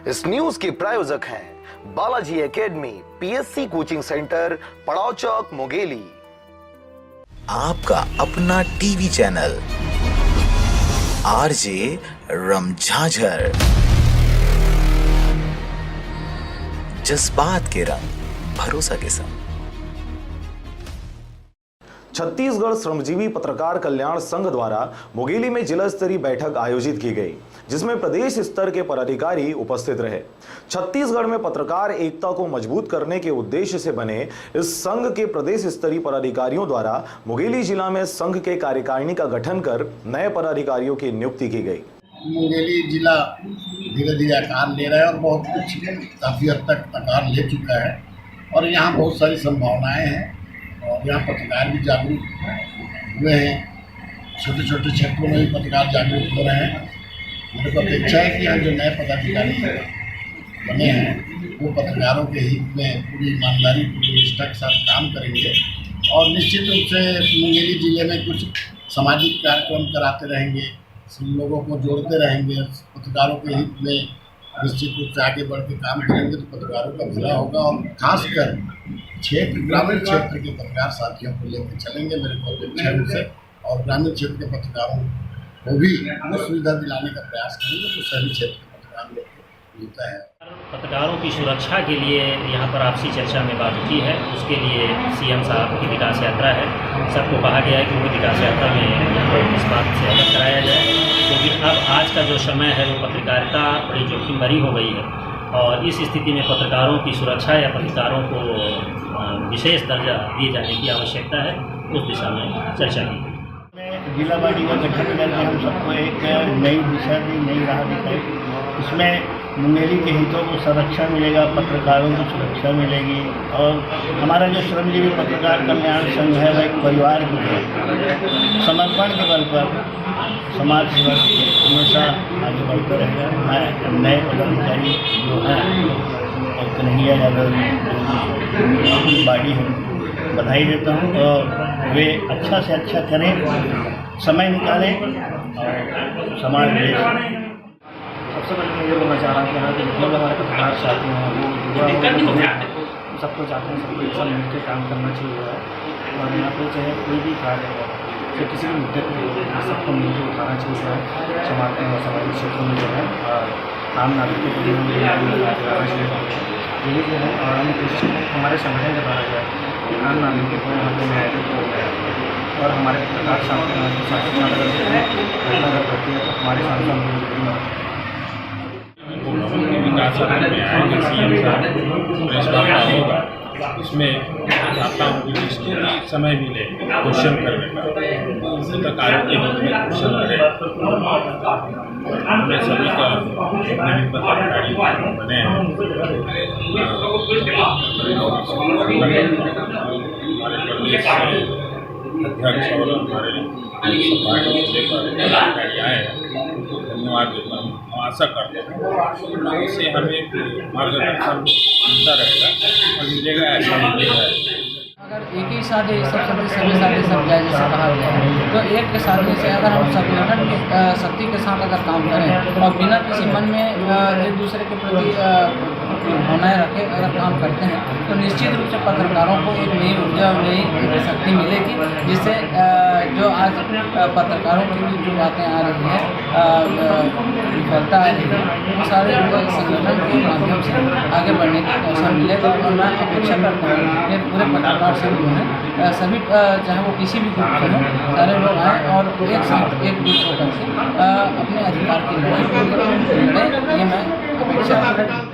इस न्यूज के प्रायोजक हैं Balaji academy, PSC coaching centre, पड़ाव चौक, मुंगेली। आपका अपना टीवी चैनल आरजे रमझाझर, जज्बात के रंग, भरोसा के संग। छत्तीसगढ़ श्रमजीवी पत्रकार कल्याण संघ द्वारा मुंगेली में जिला स्तरीय बैठक आयोजित की गई, जिसमें प्रदेश स्तर के पदाधिकारी उपस्थित रहे। छत्तीसगढ़ में पत्रकार एकता को मजबूत करने के उद्देश्य से बने इस संघ के प्रदेश स्तरीय पदाधिकारियों द्वारा मुंगेली जिला में संघ के कार्यकारिणी का गठन कर नए पदाधिकारियों की नियुक्ति की गई। मुंगेली जिला धीरे धीरे आकार ले रहा है और बहुत कुछ काफ़ी हद तक आकार ले चुका है और यहाँ बहुत सारी संभावनाएं हैं और यहाँ पत्रकार भी जागरूक हुए हैं। छोटे छोटे क्षेत्रों में भी पत्रकार जागरूक हो रहे हैं। मेरे को अपेक्षा है कि यहाँ जो नए पदाधिकारी बने हैं वो पत्रकारों के हित में पूरी ईमानदारी, पूरी निष्ठा के साथ काम करेंगे और निश्चित रूप से मुंगेली जिले में कुछ सामाजिक कार्यक्रम कराते रहेंगे, लोगों को जोड़ते रहेंगे, पत्रकारों के हित में निश्चित रूप से आगे बढ़ के काम करेंगे तो पत्रकारों का भला होगा और खासकर ग्रामीण क्षेत्र के पत्रकार साथियों को लेकर चलेंगे। मेरे को अपेक्षा है उनसे और ग्रामीण क्षेत्र के पत्रकारों को भी वो सुविधा दिलाने का प्रयास करेंगे तो शहरी क्षेत्र के पत्रकार लोग को मिलता है। पत्रकारों की सुरक्षा के लिए यहाँ पर आपसी चर्चा में बात की है। उसके लिए सीएम साहब की विकास यात्रा है। सबको कहा गया है कि वो विकास यात्रा में यहाँ पर इस बात से अवगत कराया जाए, क्योंकि अब आज का जो समय है वो पत्रकारिता बड़ी जोखिम भरी हो गई है और इस स्थिति में पत्रकारों की सुरक्षा या पत्रकारों को विशेष दर्जा दिए जाने की आवश्यकता है। उस दिशा में चर्चा की गई। जिला बॉडी का गठन करके हम सबको एक नई दिशा दी, नई राह दिखाई। इसमें मुंगेली के हितों को संरक्षण मिलेगा, पत्रकारों को सुरक्षा मिलेगी और हमारा जो श्रमजीवी पत्रकार कल्याण संघ है वह एक परिवार की तरह समर्पण के बल पर समाज सेवा हमेशा आगे बढ़ता रहेगा। मैं नए पदाधिकारी जो हैं और कन्हैया यादव बॉडी है बधाई देता हूँ और वे अच्छा से अच्छा करें, समय निकालें और समाज देश। सबसे पहले मैं ये बोलना चाह रहा हूँ कि यहाँ के जितने भी हमारे पत्रकार साथी हैं वो सबको चाहते हैं, सबको एक साथ मिलकर काम करना चाहिए और यहाँ पर चाहे कोई भी कार्य है तो किसी भी मुद्दे पर सबको मिलकर उठाना चाहिए। सामाजिक क्षेत्रों में जो है आम नागरिकों को लगाना चाहिए। यही जो है और हम कोशिश हमारे संगठन के द्वारा जो है आम नागरिकों को यहाँ पर न्याय को और हमारे पत्रकार साथी घटना करती है तो हमारे साथ विकास में आएंगे सीएम साहब होगा, उसमें आपका समय मिले क्वेश्चन करने का, पत्रकारों के हित में क्वेश्चन करे। हमें सभी का जितने भी पत्रकारी बने हैं हमारे प्रदेश अध्यक्ष और हमारे पार्टी के पदाधिकारी आए हैं, धन्यवाद देता हूँ। आशा करते हैं इससे हमें मार्गदर्शन मिलता रहेगा और मिलेगा, ऐसा मिलेगा। अगर एक ही साथ सभी साथ सब जाए जैसा कहा गया है तो एक के साथ से अगर हम संगठन की शक्ति के साथ अगर काम करें और बिना किसी मन में एक दूसरे के प्रति भावनाएं रखे अगर काम करते हैं तो निश्चित रूप से पत्रकारों को एक नई ऊर्जा और नई शक्ति मिलेगी, जिससे जो आज पत्रकारों की जो बातें आ रही हैं, विफलता आ रही है, वो सारे संगठन के माध्यम से आगे बढ़ने का अवसर मिलेगा। और मैं अपेक्षा करता हूँ कि पूरे पत्रकार संघ जो है सभी चाहे वो किसी भी ग्रुप से हो, सारे लोग आएँ और एक साथ एक ग्रुप होकर के अपने अधिकार की लड़ाई ये मैं अपेक्षा करता हूँ।